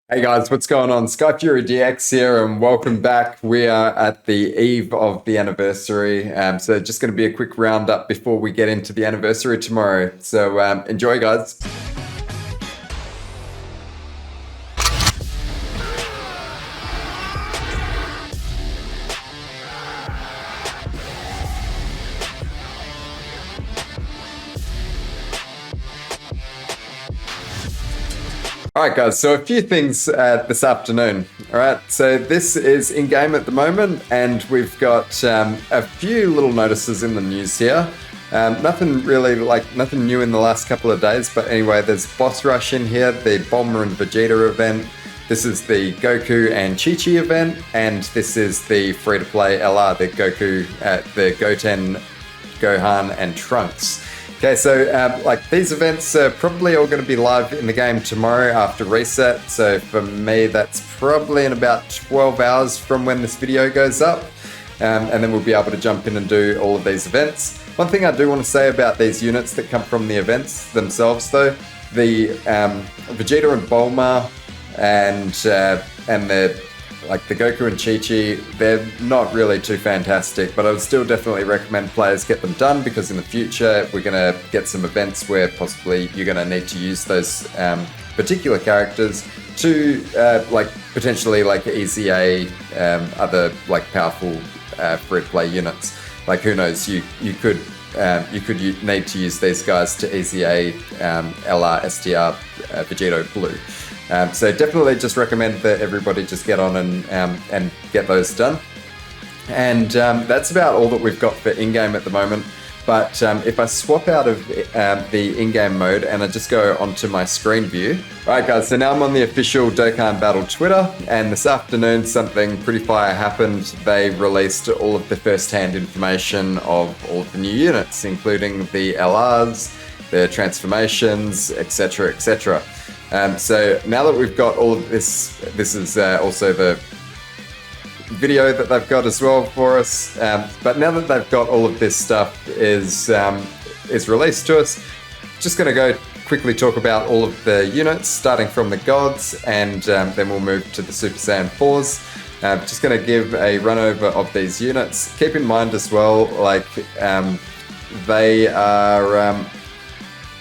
Hey guys, what's going on? SkyfuryDX here, and welcome back. We are at the eve of the anniversary, so just going to be a quick roundup before we get into the anniversary tomorrow. So enjoy, guys. All right, guys, so a few things this afternoon. All right, so this is in-game at the moment, and we've got a few little notices in the news here. Nothing really, nothing new in the last couple of days, but anyway, there's Boss Rush in here, the Bulma and Vegeta event. This is the Goku and Chi-Chi event, and this is the free-to-play LR, the Goku, the Goten, Gohan, and Trunks. Okay, so these events are probably all going to be live in the game tomorrow after reset. So for me, that's probably in about 12 hours from when this video goes up. And then we'll be able to jump in and do all of these events. One thing I do want to say about these units that come from the events themselves, though, the Vegeta and Bulma and the Goku and Chi-Chi, they're not really too fantastic, but I would still definitely recommend players get them done, because in the future we're going to get some events where possibly you're going to need to use those particular characters to potentially easy other powerful free-to-play units. Like, who knows, you could need to use these guys to easy LR, STR, Vegito Blue. So definitely just recommend that everybody just get on and get those done. And that's about all that we've got for in-game at the moment. But if I swap out of the in-game mode and I just go onto my screen view. Alright guys, so now I'm on the official Dokkan Battle Twitter, and this afternoon something pretty fire happened. They released all of the first-hand information of all of the new units, including the LRs, their transformations, etc, etc. So now that we've got all of this, this is also the video that they've got as well for us. But now that they've got all of this stuff is released to us, just going to go quickly talk about all of the units, starting from the gods, and then we'll move to the Super Saiyan 4s. Just going to give a run over of these units. Keep in mind as well, they are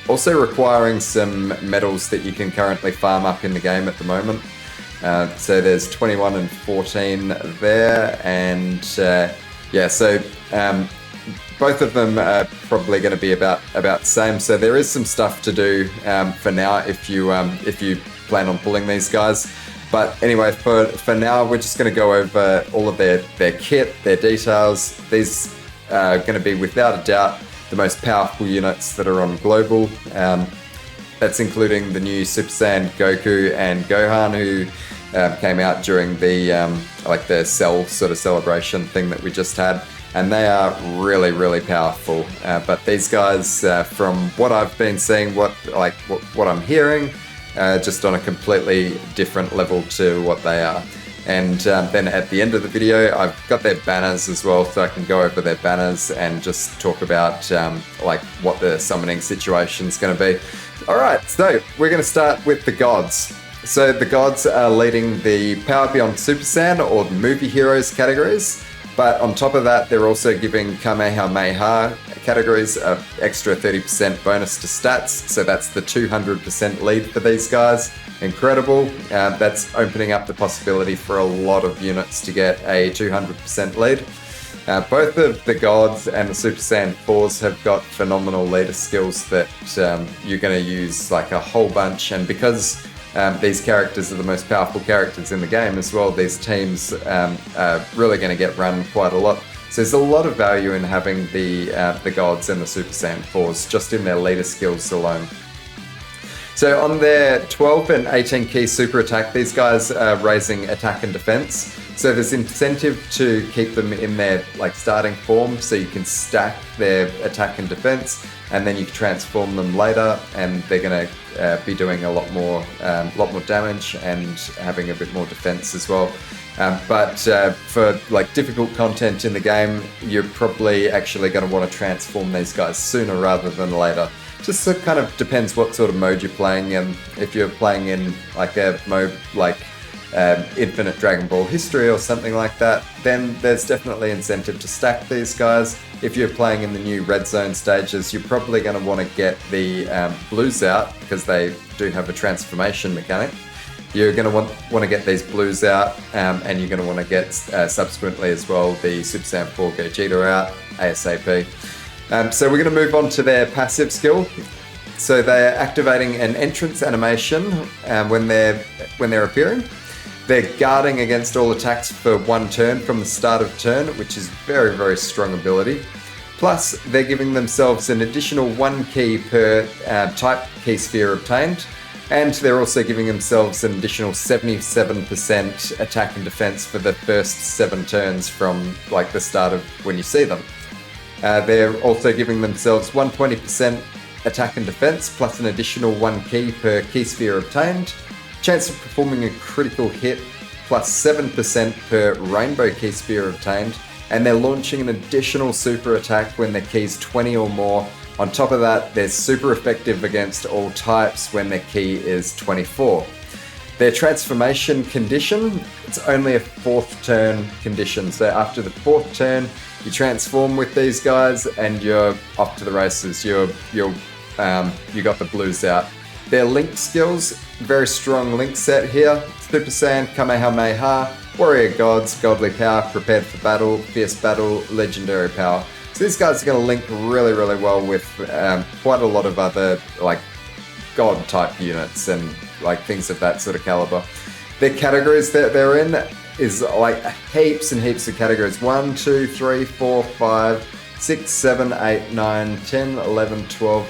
also requiring some medals that you can currently farm up in the game at the moment. So there's 21 and 14 there, and so both of them are probably going to be about the same. So there is some stuff to do for now if you plan on pulling these guys. But anyway, for now, we're just going to go over all of their kit, their details. These are going to be, without a doubt, the most powerful units that are on global. That's including the new Super Saiyan Goku and Gohan, who came out during the Cell sort of celebration thing that we just had, and they are really, really powerful. But these guys, from what I've been seeing, what I'm hearing, just on a completely different level to what they are. And then at the end of the video, I've got their banners as well, so I can go over their banners and just talk about what the summoning situation's going to be. Alright, so we're going to start with the gods. So the gods are leading the Power Beyond Super Saiyan, or the movie heroes categories, but on top of that, they're also giving Kamehameha categories an extra 30% bonus to stats, so that's the 200% lead for these guys. Incredible. That's opening up the possibility for a lot of units to get a 200% lead. Both of the gods and the Super Saiyan 4s have got phenomenal leader skills that you're going to use a whole bunch, and because these characters are the most powerful characters in the game as well, these teams are really going to get run quite a lot. So there's a lot of value in having the gods and the Super Saiyan 4s just in their leader skills alone. So on their 12 and 18 key super attack, these guys are raising attack and defense. So there's incentive to keep them in their starting form, so you can stack their attack and defense, and then you can transform them later, and they're going to be doing a lot more damage and having a bit more defense as well. But for difficult content in the game, you're probably actually going to want to transform these guys sooner rather than later, just kind of depends what sort of mode you're playing in. If you're playing in like a mode like Infinite Dragon Ball History or something like that, then there's definitely incentive to stack these guys. If you're playing in the new Red Zone stages, you're probably going to want to get the blues out because they do have a transformation mechanic. You're going to want to get these blues out, and you're going to want to get subsequently as well the Super Saiyan 4 Gogeta out ASAP. So we're going to move on to their passive skill. So they're activating an entrance animation when they're appearing. They're guarding against all attacks for 1 turn from the start of turn, which is very, very strong ability. Plus, they're giving themselves an additional 1 key per type key sphere obtained, and they're also giving themselves an additional 77% attack and defense for the first 7 turns from like the start of when you see them. They're also giving themselves 120% attack and defense, plus an additional 1 key per key sphere obtained. Chance of performing a critical hit, plus 7% per rainbow key sphere obtained, and they're launching an additional super attack when their key's 20 or more. On top of that, they're super effective against all types when their key is 24. Their transformation condition, it's only a 4th turn condition, so after the 4th turn, you transform with these guys and you're off to the races. You got the blues out. Their link skills, very strong link set here. Super Saiyan, Kamehameha, Warrior Gods, Godly Power, Prepared for Battle, Fierce Battle, Legendary Power. So these guys are going to link really, really well with quite a lot of other like God type units and like things of that sort of caliber. Their categories that they're in is like heaps and heaps of categories. 1, 2, 3, 4, 5, 6, 7, 8, 9, 10, 11, 12,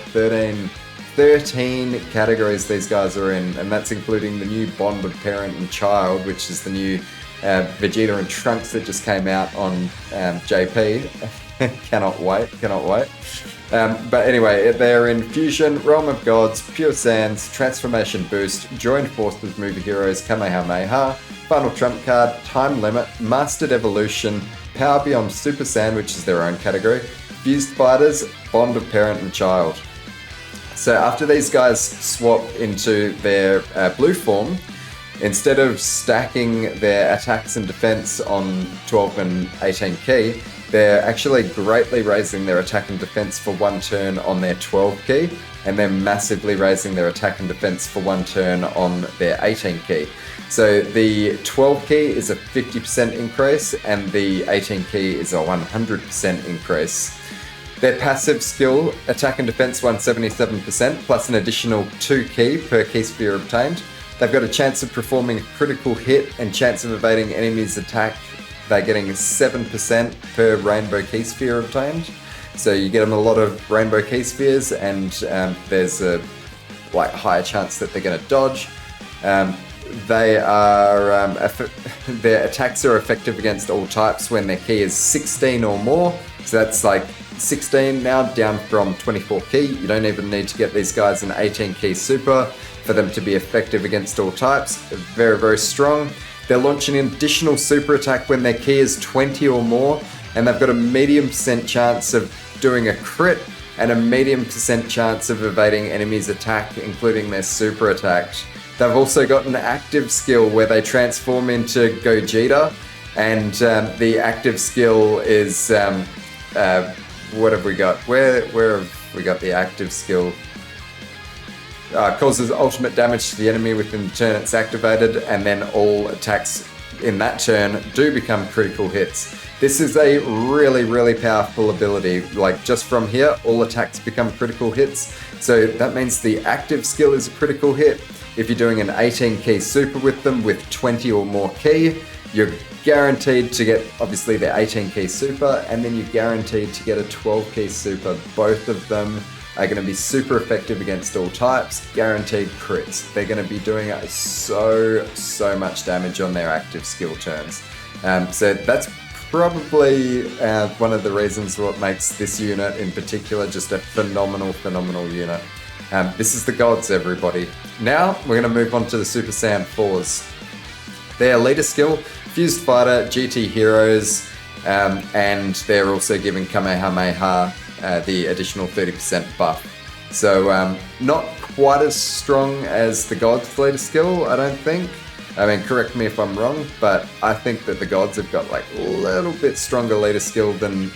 13 categories these guys are in, and that's including the new Bond of Parent and Child, which is the new Vegeta and Trunks that just came out on JP. Cannot wait. But anyway, they're in Fusion, Realm of Gods, Pure Sands, Transformation Boost, Joined Forces Movie Heroes, Kamehameha, Final Trump Card, Time Limit, Mastered Evolution, Power Beyond Super Saiyan, which is their own category, Fused Fighters, Bond of Parent and Child. So after these guys swap into their blue form, instead of stacking their attacks and defense on 12 and 18 key, they're actually greatly raising their attack and defense for 1 turn on their 12 key, and then massively raising their attack and defense for 1 turn on their 18 key. So the 12 key is a 50% increase, and the 18 key is a 100% increase. Their passive skill, attack and defense 177%, plus an additional 2 key per key sphere obtained. They've got a chance of performing a critical hit and chance of evading enemies' attack. They're getting 7% per rainbow key sphere obtained. So you get them a lot of rainbow key spheres, and there's a higher chance that they're going to dodge. They are their attacks are effective against all types when their key is 16 or more. So that's like 16 now, down from 24 key. You don't even need to get these guys an 18 key super for them to be effective against all types. Very, very strong. They're launching an additional super attack when their key is 20 or more, and they've got a medium % chance of doing a crit and a medium % chance of evading enemies' attack, including their super attack. They've also got an active skill where they transform into Gogeta, and the active skill is what have we got? Where have we got the active skill? Causes ultimate damage to the enemy within the turn it's activated, and then all attacks in that turn do become critical hits. This is a really, really powerful ability. Like, just from here, all attacks become critical hits. So that means the active skill is a critical hit. If you're doing an 18 key super with them with 20 or more key, you're guaranteed to get, obviously, the 18 key super, and then you're guaranteed to get a 12 key super. Both of them are going to be super effective against all types, guaranteed crits. They're going to be doing so much damage on their active skill turns. So that's probably one of the reasons what makes this unit in particular just a phenomenal unit. This is the gods, everybody. Now we're going to move on to the Super Saiyan 4s. Their leader skill, Fused Fighter, GT Heroes, and they're also giving Kamehameha the additional 30% buff. So not quite as strong as the Gods leader skill, I don't think. I mean, correct me if I'm wrong, but I think that the Gods have got like a little bit stronger leader skill than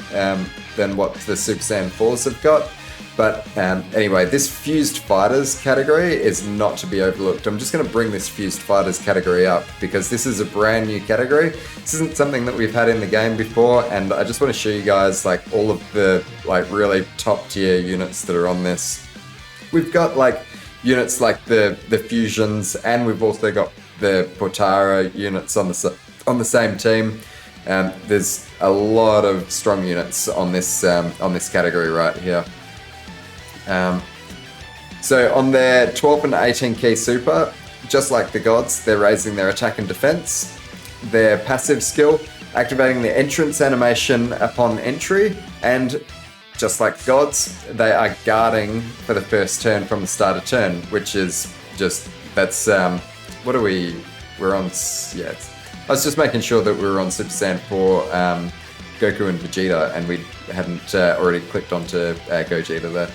what the Super Saiyan 4s have got. But anyway, this Fused Fighters category is not to be overlooked. I'm just going to bring this Fused Fighters category up because this is a brand new category. This isn't something that we've had in the game before, and I just want to show you guys like all of the like really top tier units that are on this. We've got like units like the Fusions, and we've also got the Potara units on the same team. There's a lot of strong units on this category right here. So on their 12 and 18 key super, just like the Gods, they're raising their attack and defense. Their passive skill, activating the entrance animation upon entry, and just like Gods, they are guarding for the first turn from the start of turn, which is just, that's, what are we, we're on, yeah, I was just making sure that we were on Super Saiyan 4, Goku and Vegeta, and we hadn't already clicked onto Gogeta there.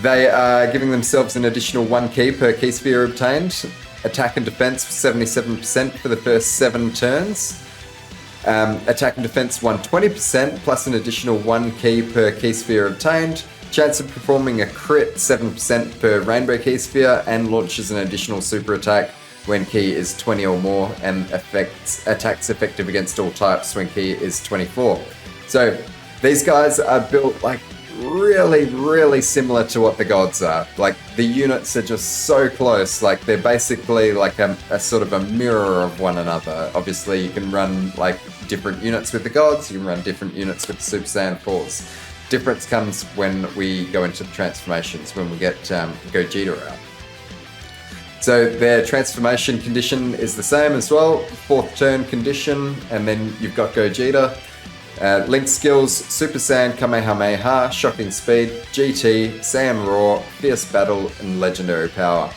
They are giving themselves an additional 1 key per key sphere obtained. Attack and defense 77% for the first 7 turns. Attack and defense 120% plus an additional 1 key per key sphere obtained. Chance of performing a crit 7% per rainbow key sphere, and launches an additional super attack when key is 20 or more, and attacks effective against all types when key is 24. So these guys are built like really similar to what the Gods are. Like the units are just so close, like they're basically like a sort of a mirror of one another. Obviously you can run like different units with the Gods, you can run different units with the Super Saiyan 4s. Difference comes when we go into the transformations, when we get Gogeta out. So their transformation condition is the same as well, 4th turn condition, and then you've got Gogeta. Link skills, Super Saiyan, Kamehameha, Shocking Speed, GT, Saiyan Roar, Fierce Battle, and Legendary Power.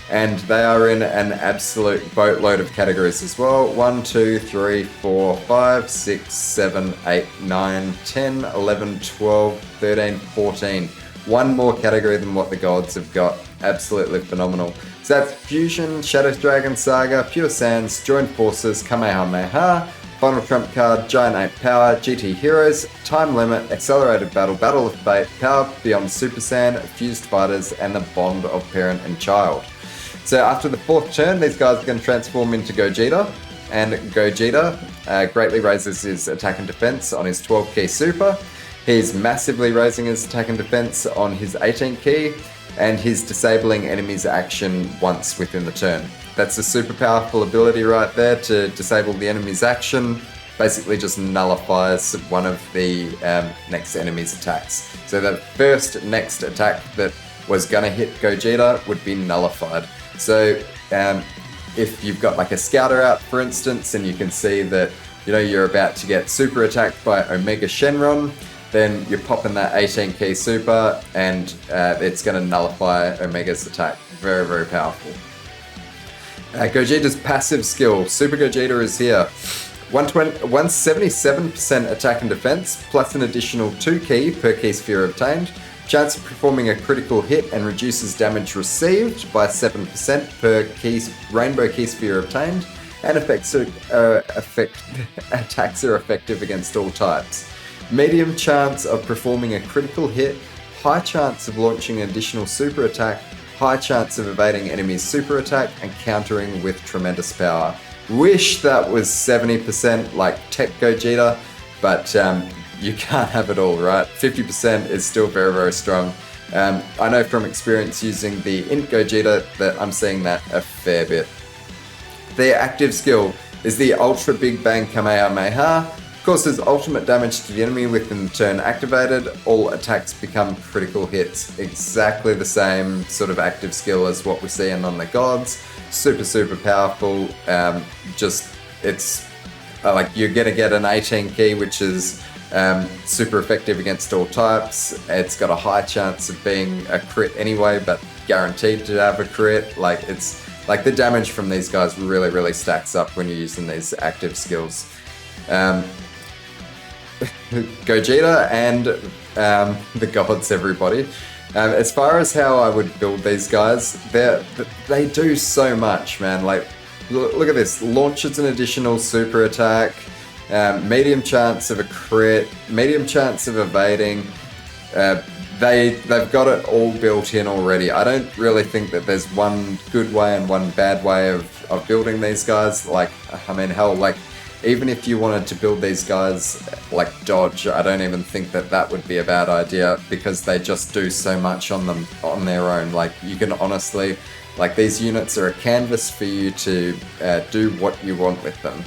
And they are in an absolute boatload of categories as well. 1, 2, 3, 4, 5, 6, 7, 8, 9, 10, 11, 12, 13, 14. One more category than what the Gods have got. Absolutely phenomenal. So that's Fusion, Shadow Dragon Saga, Pure Sands, Joined Forces, Kamehameha, Final Trump Card, Giant Ape Power, GT Heroes, Time Limit, Accelerated Battle, Battle of Fate, Power Beyond Super Saiyan, Fused Fighters, and the Bond of Parent and Child. So after the 4th turn, these guys are going to transform into Gogeta, and Gogeta greatly raises his attack and defense on his 12 key super. He's massively raising his attack and defense on his 18 key, and he's disabling enemies' action once within the turn. That's a super powerful ability right there to disable the enemy's action. Basically just nullifies one of the next enemy's attacks. So the first next attack that was gonna hit Gogeta would be nullified. So if you've got like a scouter out, for instance, and you can see that you're about to get super attacked by Omega Shenron, then you're popping that 18 key super, and it's going to nullify Omega's attack. Very powerful. Gogeta's passive skill, Super Gogeta, is here. 177% attack and defense, plus an additional 2 key per key sphere obtained. Chance of performing a critical hit, and reduces damage received by 7% per rainbow key sphere obtained. And attacks are effective against all types. Medium chance of performing a critical hit, high chance of launching an additional super attack, high chance of evading enemy's super attack, and countering with tremendous power. Wish that was 70% like Tech Gogeta, but you can't have it all, right? 50% is still very strong. I know from experience using the Int Gogeta that I'm seeing that a fair bit. Their active skill is the Ultra Big Bang Kamehameha. Causes ultimate damage to the enemy within the turn activated. All attacks become critical hits. Exactly the same sort of active skill as what we're seeing on the Gods. Super powerful. It's like you're gonna get an 18 key, which is super effective against all types. It's got a high chance of being a crit anyway, but guaranteed to have a crit. Like it's like the damage from these guys really stacks up when you're using these active skills. Gogeta and the gods, everybody. As far as how I would build these guys, they do so much, man. Like, look at this. Launches an additional super attack, medium chance of a crit, medium chance of evading. They've got it all built in already. I don't really think that there's one good way and one bad way of building these guys. Like, I mean, hell, like, even if you wanted to build these guys like dodge, I don't even think that would be a bad idea, because they just do so much on them on their own. Like, you can honestly, like, these units are a canvas for you to do what you want with them.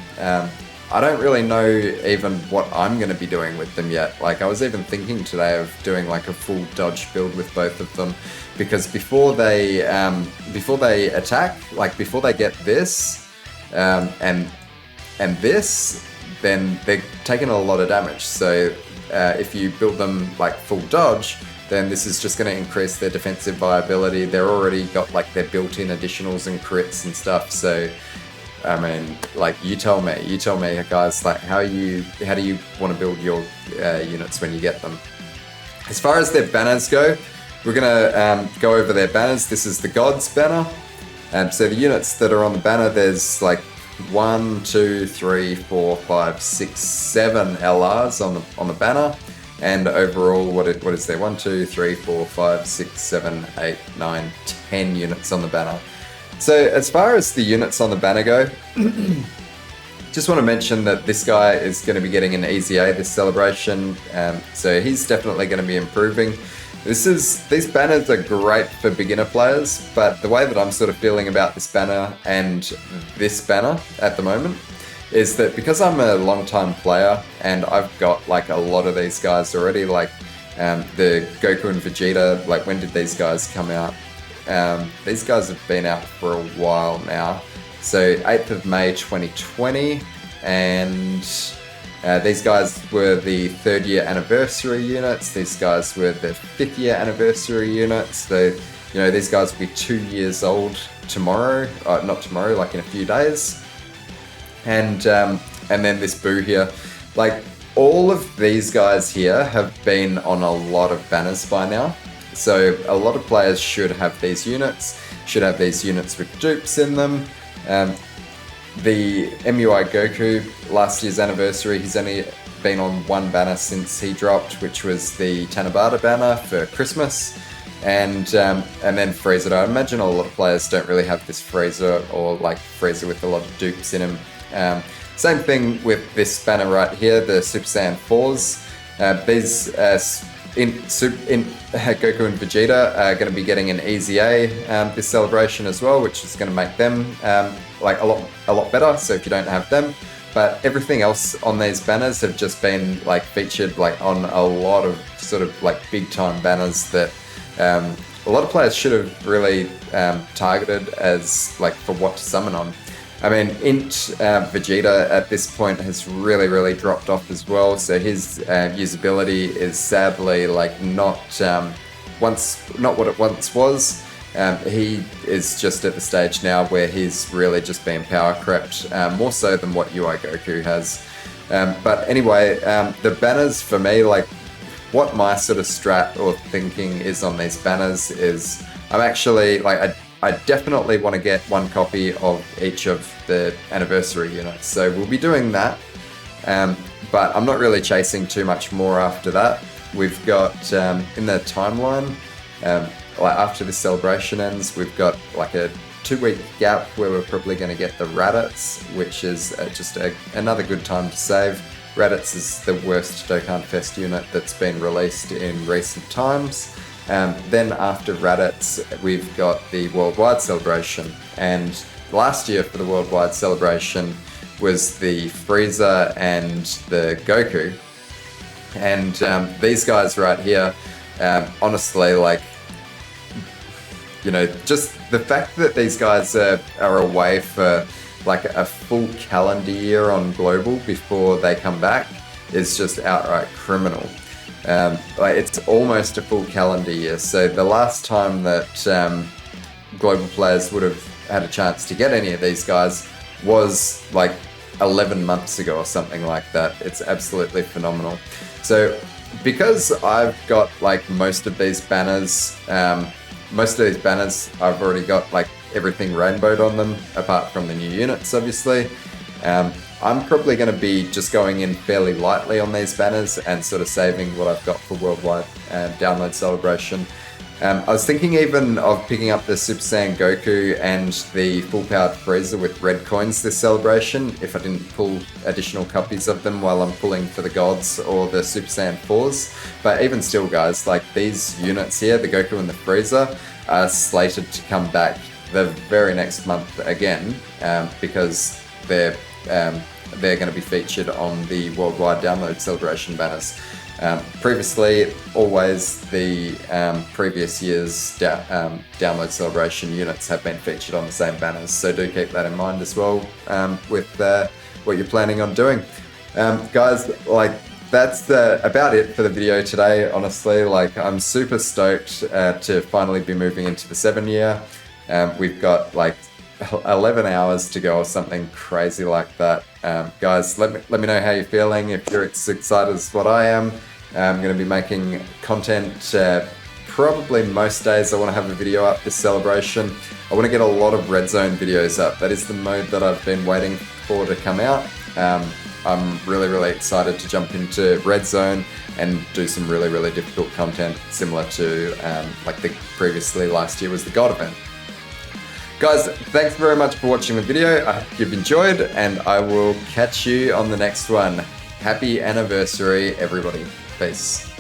I don't really know even what I'm going to be doing with them yet. Like, I was even thinking today of doing like a full dodge build with both of them, because before they attack, like before they get this and this, then they're taking a lot of damage. So if you build them like full dodge, then this is just going to increase their defensive viability. They're already got like their built-in additionals and crits and stuff. So I mean, like, you tell me, guys, like, how do you want to build your units when you get them? As far as their banners go, we're gonna go over their banners. This is the Gods banner. So the units that are on the banner, there's like 1, 2, 3, 4, 5, 6, 7 LRs on the banner. And overall, what is there? 1, 2, 3, 4, 5, 6, 7, 8, 9, 10 units on the banner. So as far as the units on the banner go, just want to mention that this guy is going to be getting an easy A this celebration, so he's definitely going to be improving. These banners are great for beginner players, but the way that I'm sort of feeling about this banner and this banner at the moment is that because I'm a long-time player and I've got like a lot of these guys already, like the Goku and Vegeta, like, when did these guys come out? These guys have been out for a while now. So 8th of May 2020, and these guys were the 3rd year anniversary units. These guys were the 5th year anniversary units. So, you know, these guys will be 2 years old tomorrow, not tomorrow, like in a few days. And then this Boo here, like, all of these guys here have been on a lot of banners by now. So a lot of players should have these units with dupes in them. The MUI Goku, last year's anniversary, he's only been on one banner since he dropped, which was the Tanabata banner for Christmas. And then Frieza. I imagine a lot of players don't really have this Frieza, or like Frieza with a lot of dupes in him. Same thing with this banner right here, the Super Saiyan 4s. These in Goku and Vegeta are going to be getting an easy A this celebration as well, which is going to make them like a lot better. So if you don't have them, but everything else on these banners have just been like featured like on a lot of sort of like big time banners that a lot of players should have really targeted as like for what to summon on. I mean, Int Vegeta at this point has really dropped off as well, so his usability is sadly like not what it once was. He is just at the stage now where he's really just being power crept, more so than what UI Goku has. But anyway, the banners for me, like, what my sort of strat or thinking is on these banners is I'm actually like I definitely want to get one copy of each of the anniversary units. So we'll be doing that, but I'm not really chasing too much more after that. We've got, in the timeline, like after this celebration ends, we've got like a 2-week gap where we're probably going to get the Raditz, which is just another good time to save. Raditz is the worst Dokkan Fest unit that's been released in recent times. Then after Raditz, we've got the Worldwide Celebration, and last year for the Worldwide Celebration was the Frieza and the Goku, and these guys right here, honestly, like, you know, just the fact that these guys are away for like a full calendar year on Global before they come back is just outright criminal. Like, it's almost a full calendar year. So the last time that global players would have had a chance to get any of these guys was like 11 months ago or something like that. It's absolutely phenomenal. So because I've got like most of these banners, I've already got like everything rainbowed on them, apart from the new units, obviously. I'm probably going to be just going in fairly lightly on these banners and sort of saving what I've got for Worldwide Download Celebration. I was thinking even of picking up the Super Saiyan Goku and the Full Powered Frieza with red coins this celebration, if I didn't pull additional copies of them while I'm pulling for the gods or the Super Saiyan 4s. But even still, guys, like these units here, the Goku and the Frieza, are slated to come back the very next month again, because they're going to be featured on the Worldwide Download Celebration banners. Previously, always the previous year's Download Celebration units have been featured on the same banners, so do keep that in mind as well with what you're planning on doing. Guys, like that's about it for the video today, honestly. Like, I'm super stoked to finally be moving into the 7 year. We've got like 11 hours to go or something crazy like that. Guys, let me know how you're feeling, if you're as excited as what I am. I'm going to be making content probably most days. I want to have a video up this celebration. I want to get a lot of Red Zone videos up. That is the mode that I've been waiting for to come out. I'm really excited to jump into Red Zone and do some really difficult content similar to like the previously last year was the God event. Guys, thanks very much for watching the video. I hope you've enjoyed, and I will catch you on the next one. Happy anniversary, everybody. Peace.